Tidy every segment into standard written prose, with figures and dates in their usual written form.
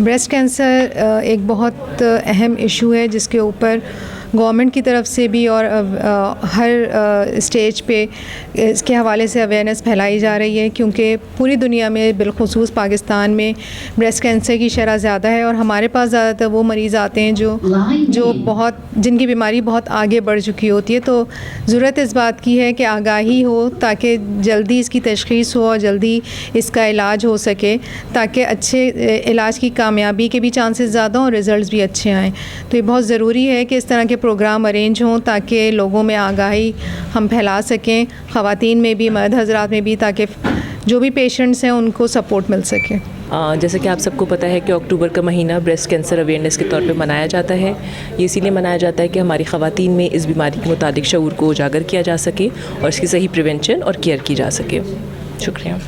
Breast cancer एक बहुत अहम इशू है जिसके ऊपर गवर्नमेंट की तरफ से भी और हर स्टेज पे इसके हवाले से अवेयरनेस फैलाई जा रही है, क्योंकि पूरी दुनिया में बिलखुसूस पाकिस्तान में ब्रेस्ट कैंसर की शरह ज़्यादा है और हमारे पास ज़्यादातर वो मरीज़ आते हैं जो जिनकी बीमारी बहुत आगे बढ़ चुकी होती है। तो ज़रूरत इस बात की है कि आगाही हो ताकि जल्दी इसकी तशख़ीस हो और जल्दी इसका इलाज हो सके, ताकि अच्छे इलाज की कामयाबी के भी चांसेस ज़्यादा हों और रिज़ल्ट भी अच्छे आएँ। तो ये बहुत ज़रूरी है कि इस तरह के प्रोग्राम अरेंज हों ताकि लोगों में आगाही हम फैला सकें, ख़वातीन में भी, मर्द हज़रात में भी, ताकि जो भी पेशेंट्स हैं उनको सपोर्ट मिल सके। जैसे कि आप सबको पता है कि अक्टूबर का महीना ब्रेस्ट कैंसर अवेयरनेस के तौर पे मनाया जाता है। ये इसीलिए मनाया जाता है कि हमारी ख़वातीन में इस बीमारी के मुताबिक शऊर को उजागर किया जा सके और इसकी सही प्रिवेंशन और केयर की जा सके। शुक्रिया।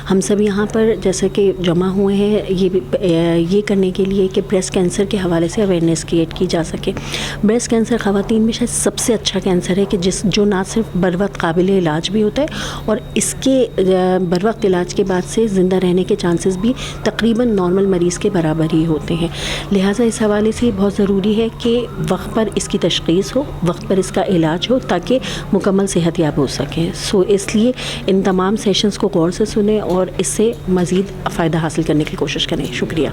हम सब यहाँ पर जैसे कि जमा हुए हैं ये करने के लिए कि ब्रेस्ट कैंसर के हवाले से अवेयरनेस क्रिएट की जा सके। ब्रेस्ट कैंसर ख़वातीन में शायद सबसे अच्छा कैंसर है कि जो ना सिर्फ बर वक्त काबिल इलाज भी होता है और इसके बर वक्त इलाज के बाद से ज़िंदा रहने के चांसेस भी तकरीबन नॉर्मल मरीज़ के बराबर ही होते हैं। लिहाजा इस हवाले से बहुत ज़रूरी है कि वक्त पर इसकी तशख़ीस हो, वक्त पर इसका इलाज हो ताकि मुकम्मल सेहतयाब हो सके। सो इसलिए इन तमाम सेशंस को गौर से सुने और इससे मज़ीद फ़ायदा हासिल करने की कोशिश करें। शुक्रिया।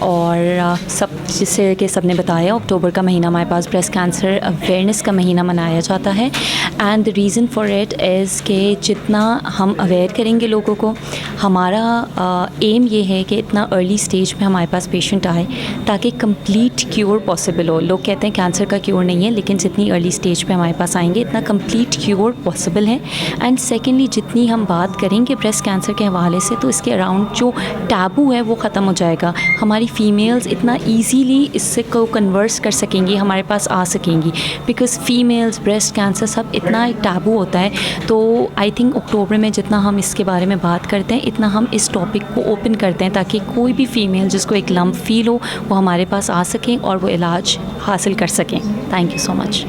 और सब जिससे कि सब ने बताया, अक्टूबर का महीना हमारे पास ब्रेस्ट कैंसर अवेयरनेस का महीना मनाया जाता है and the reason for it is कि जितना हम अवेयर करेंगे लोगों को, हमारा एम ये है कि इतना अर्ली स्टेज में हमारे पास पेशेंट आए ताकि कंप्लीट क्योर पॉसिबल हो। लोग कहते हैं कैंसर का क्योर नहीं है, लेकिन जितनी अर्ली स्टेज पे हमारे पास आएंगे इतना कंप्लीट क्योर पॉसिबल है। एंड सेकेंडली, जितनी हम बात करेंगे ब्रेस्ट कैंसर के हवाले से तो इसके अराउंड जो टैबू है वो ख़त्म हो जाएगा। हमारी फ़ीमेल्स इतना ईजीली इससे को कन्वर्स कर सकेंगी, हमारे पास आ सकेंगी, बिकॉज़ फ़ीमेल्स ब्रेस्ट कैंसर सब इतना एक टैबू होता है। तो आई थिंक अक्टूबर में जितना हम इसके बारे में बात करते हैं इतना हम इस टॉपिक को ओपन करते हैं ताकि कोई भी फ़ीमेल जिसको एक लम्प फील हो वो हमारे पास आ सकें और वो इलाज हासिल कर सकें। Thank you so much.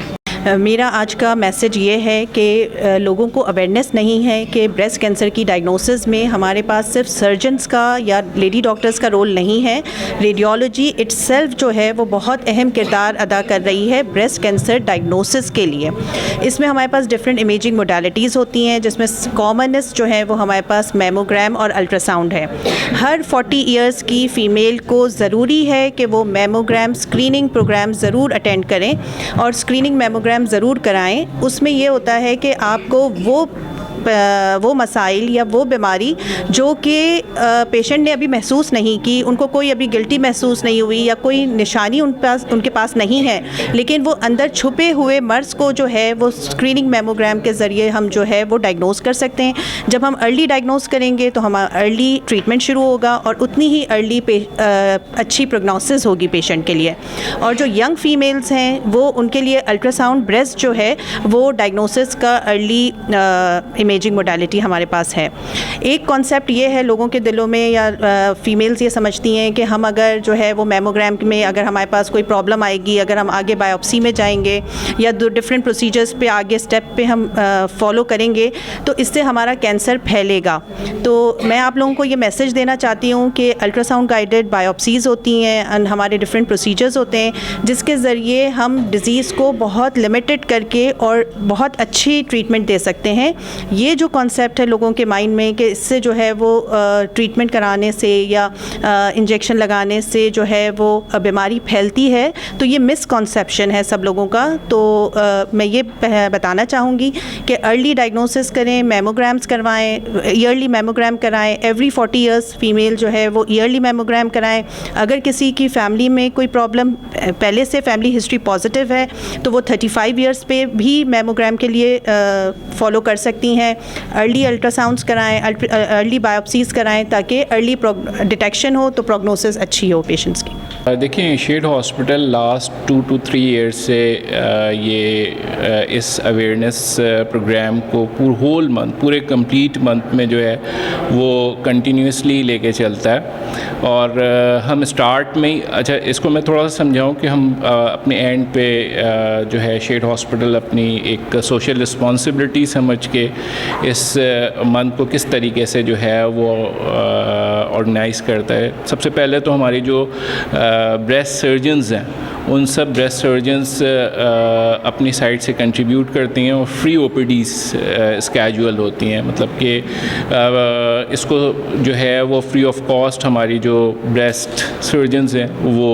मेरा आज का मैसेज ये है कि लोगों को अवेयरनेस नहीं है कि ब्रेस्ट कैंसर की डायग्नोसिस में हमारे पास सिर्फ सर्जन्स का या लेडी डॉक्टर्स का रोल नहीं है। रेडियोलॉजी इट्सेल्फ जो है वो बहुत अहम किरदार अदा कर रही है ब्रेस्ट कैंसर डायग्नोसिस के लिए। इसमें हमारे पास डिफरेंट इमेजिंग मोडालिटीज़ होती हैं, जिसमें कॉमनेस्ट जो है वो हमारे पास मेमोग्राम और अल्ट्रासाउंड है। हर 40 ईयर्स की फ़ीमेल को ज़रूरी है कि वो मेमोग्राम स्क्रीनिंग प्रोग्राम ज़रूर अटेंड करें और स्क्रीनिंग मेमोग्राम ज़रूर कराएं। उसमें ये होता है कि आपको वो मसाइल या वो बीमारी जो कि पेशेंट ने अभी महसूस नहीं की, उनको कोई अभी गिल्टी महसूस नहीं हुई या कोई निशानी उनके पास नहीं है, लेकिन वो अंदर छुपे हुए मर्ज़ को जो है वो स्क्रीनिंग मेमोग्राम के ज़रिए हम जो है वो डायग्नोस कर सकते हैं। जब हम अर्ली डायग्नोस करेंगे तो हमारा अर्ली ट्रीटमेंट शुरू होगा और उतनी ही अर्ली अच्छी प्रोग्नोसिस होगी पेशेंट के लिए। और जो यंग फीमेल्स हैं वो उनके लिए अल्ट्रासाउंड ब्रेस्ट जो है वो डायग्नोसिस का अर्ली इमेजिंग मोडालिटी हमारे पास है। एक कॉन्सेप्ट ये है लोगों के दिलों में या फीमेल्स ये समझती हैं कि हम अगर जो है वो मेमोग्राम में अगर हमारे पास कोई प्रॉब्लम आएगी, अगर हम आगे बायोप्सी में जाएंगे या डिफरेंट प्रोसीजर्स पे आगे स्टेप पे हम फॉलो करेंगे तो इससे हमारा कैंसर फैलेगा। तो मैं आप लोगों को ये मैसेज देना चाहती हूँ कि अल्ट्रासाउंड गाइडेड बायोप्सीज़ होती हैं, हमारे डिफरेंट प्रोसीजर्स होते हैं जिसके ज़रिए हम डिज़ीज़ को बहुत लिमिटेड करके और बहुत अच्छी ट्रीटमेंट दे सकते हैं। ये जो कॉन्सेप्ट है लोगों के माइंड में कि इससे जो है वो ट्रीटमेंट कराने से या इंजेक्शन लगाने से जो है वो बीमारी फैलती है, तो ये मिसकॉन्सेप्शन है सब लोगों का। तो मैं ये बताना चाहूँगी कि अर्ली डायग्नोसिस करें, मेमोग्राम्स करवाएं, ईयरली मेमोग्राम कराएं। एवरी 40 ईयर्स फीमेल जो है वो ईयरली मेमोग्राम कराएं। अगर किसी की फैमिली में कोई प्रॉब्लम पहले से फैमिली हिस्ट्री पॉजिटिव है तो वो 35 ईयर्स पे भी मेमोग्राम के लिए फॉलो कर सकती हैं। अर्ली अल्ट्रासाउंड्स कराएं, अर्ली बायोप्सीज़ कराएं ताकि अर्ली डिटेक्शन हो तो प्रोग्नोसिस अच्छी हो पेशेंट्स की। देखिए शेड हॉस्पिटल लास्ट 2 to 3 ईयर्स से इस अवेयरनेस प्रोग्राम को होल मंथ, पूरे कंप्लीट मंथ में जो है वो कंटिन्यूसली लेके चलता है। और हम स्टार्ट में ही, अच्छा इसको मैं थोड़ा सा समझाऊं कि हम अपने एंड पे जो है शेड हॉस्पिटल अपनी एक सोशल रिस्पॉन्सिबिलिटी समझ के इस मंथ को किस तरीके से जो है वो ऑर्गेनाइज़ करता है। सबसे पहले तो हमारी जो ब्रेस्ट सर्जन्स हैं उन सब ब्रेस्ट सर्जन्स अपनी साइड से कंट्रीब्यूट करती हैं और फ्री OPDs स्केड्यूल होती हैं, मतलब कि इसको जो है वो फ्री ऑफ कॉस्ट हमारी जो ब्रेस्ट सर्जन्स हैं वो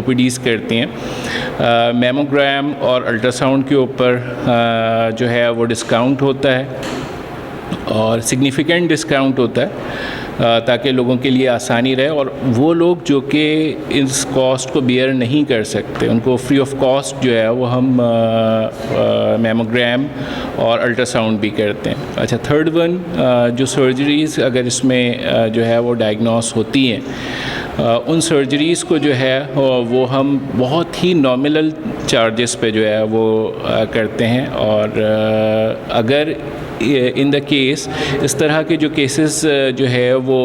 OPDs करती हैं। मैमोग्राम और अल्ट्रासाउंड के ऊपर जो है वो डिस्काउंट होता है और सिग्निफिकेंट डिस्काउंट होता है ताकि लोगों के लिए आसानी रहे। और वो लोग जो कि इस कॉस्ट को बियर नहीं कर सकते उनको फ्री ऑफ कॉस्ट जो है वो हम मैमोग्राम और अल्ट्रासाउंड भी करते हैं। अच्छा, थर्ड वन, जो सर्जरीज़ अगर इसमें जो है वो डायग्नोस होती हैं उन सर्जरीज़ को जो है वो हम बहुत ही नॉमिनल चार्जेस पे जो है वो करते हैं। और अगर इन द केस इस तरह के जो केसेस जो है वो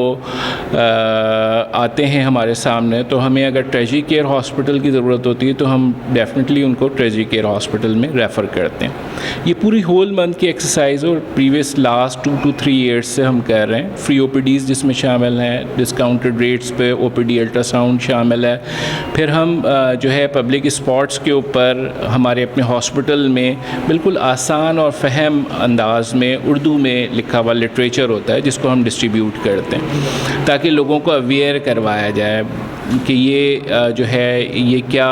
आते हैं हमारे सामने, तो हमें अगर ट्रेजी केयर हॉस्पिटल की ज़रूरत होती है तो हम डेफिनेटली उनको ट्रेजी केयर हॉस्पिटल में रेफ़र करते हैं। ये पूरी होल मंथ की एक्सरसाइज और प्रीवियस लास्ट 2 to 3 ईयर्स से हम कर रहे हैं। फ्री OPDs जिसमें शामिल हैं, डिस्काउंटेड रेट्स पे OPD अल्ट्रासाउंड शामिल है। फिर हम जो है पब्लिक स्पॉट्स के ऊपर हमारे अपने हॉस्पिटल में बिल्कुल आसान और फ़हम अंदाज में उर्दू में लिखा हुआ लिटरेचर होता है जिसको हम डिस्ट्रीब्यूट करते हैं ताकि लोगों को अवेयर करवाया जाए कि ये जो है ये क्या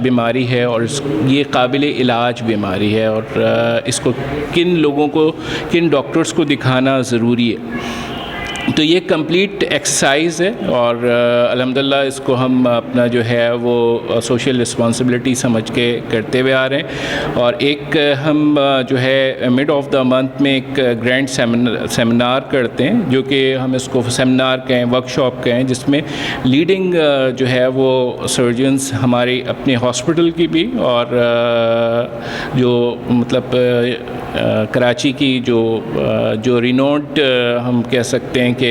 बीमारी है और ये काबिल इलाज बीमारी है और इसको किन लोगों को, किन डॉक्टर्स को दिखाना ज़रूरी है। तो ये कंप्लीट एक्सरसाइज है और अल्हम्दुलिल्लाह इसको हम अपना जो है वो सोशल रिस्पॉन्सिबिलिटी समझ के करते हुए आ रहे हैं। और एक हम जो है मिड ऑफ द मंथ में एक ग्रैंड सेमिनार करते हैं, जो कि हम इसको सेमिनार कहें, वर्कशॉप कहें, जिसमें लीडिंग जो है वो सर्जन्स हमारे अपने हॉस्पिटल की भी और जो मतलब कराची की जो रिनोड हम कह सकते हैं कि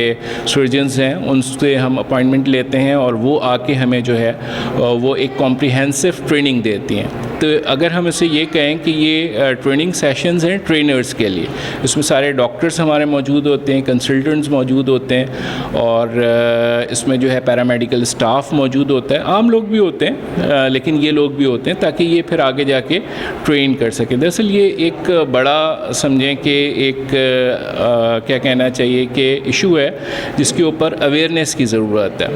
सर्जन्स हैं, उनसे हम अपॉइंटमेंट लेते हैं और वो आके हमें जो है वो एक कॉम्प्रिहेंसिव ट्रेनिंग देती हैं। तो अगर हम इसे ये कहें कि ये ट्रेनिंग सेशंस हैं ट्रेनर्स के लिए, इसमें सारे डॉक्टर्स हमारे मौजूद होते हैं, कंसल्टेंट्स मौजूद होते हैं और इसमें जो है पैरामेडिकल स्टाफ मौजूद होता है, आम लोग भी होते हैं लेकिन ये लोग भी होते हैं ताकि ये फिर आगे जाके ट्रेन कर सकें। दरअसल ये एक बड़ा समझें कि एक क्या कहना चाहिए कि इशू है जिसके ऊपर अवेयरनेस की ज़रूरत है।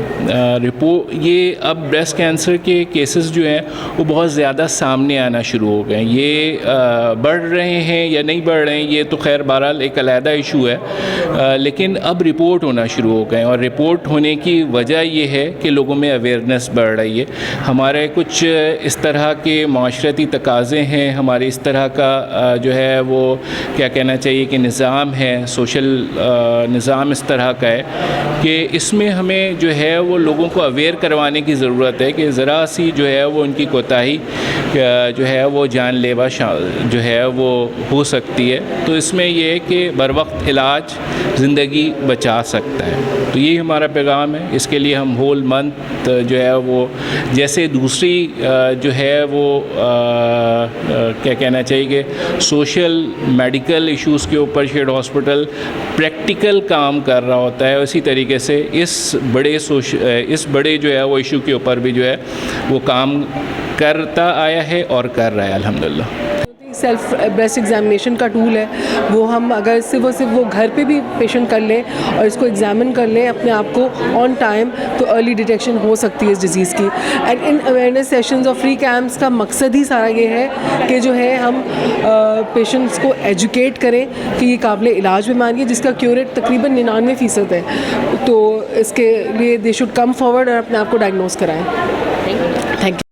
ये अब ब्रेस्ट कैंसर के केसेस जो हैं वो बहुत ज़्यादा सामने आना शुरू हो गए। ये बढ़ रहे हैं या नहीं बढ़ रहे हैं ये तो खैर बहरहाल एक अलहदा इशू है, लेकिन अब रिपोर्ट होना शुरू हो गए और रिपोर्ट होने की वजह ये है कि लोगों में अवेयरनेस बढ़ रही है। हमारे कुछ इस तरह के माशरती तकाज़े हैं, हमारे इस तरह का जो है वो क्या कहना चाहिए कि निज़ाम है, सोशल निज़ाम इस तरह का है कि इसमें हमें जो है वो लोगों को अवेयर करवाने की ज़रूरत है कि ज़रा सी जो है वो उनकी कोताही जो है वो जानलेवा जो है वो हो सकती है। तो इसमें ये है कि बर वक्त इलाज ज़िंदगी बचा सकता है। तो यही हमारा पैगाम है। इसके लिए हम होल मंथ जो है वो जैसे दूसरी जो है वो क्या कहना चाहिए कि सोशल मेडिकल इश्यूज़ के ऊपर शेड हॉस्पिटल प्रैक्टिकल काम कर रहा होता है, उसी तरीके से इस बड़े जो है वो इशू के ऊपर भी जो है वो काम करता आया है और कर रहा है अल्हम्दुलिल्लाह। सेल्फ ब्रेस्ट एग्जामिनेशन का टूल है, वो हम अगर सिर्फ वो घर पे भी पेशेंट कर लें और इसको एग्जामिन कर लें अपने आप को ऑन टाइम, तो अर्ली डिटेक्शन हो सकती है इस डिज़ीज़ की। एंड इन अवेयरनेस सेशंस और फ्री कैंप्स का मकसद ही सारा ये है कि जो है हम पेशेंट्स को एजुकेट करें कि ये काबिल इलाज बीमारी है जिसका क्योर रेट तकरीबन 99% है। तो इसके लिए दे शुड कम फॉरवर्ड और अपने आप को डायग्नोस कराएँ। Thank you.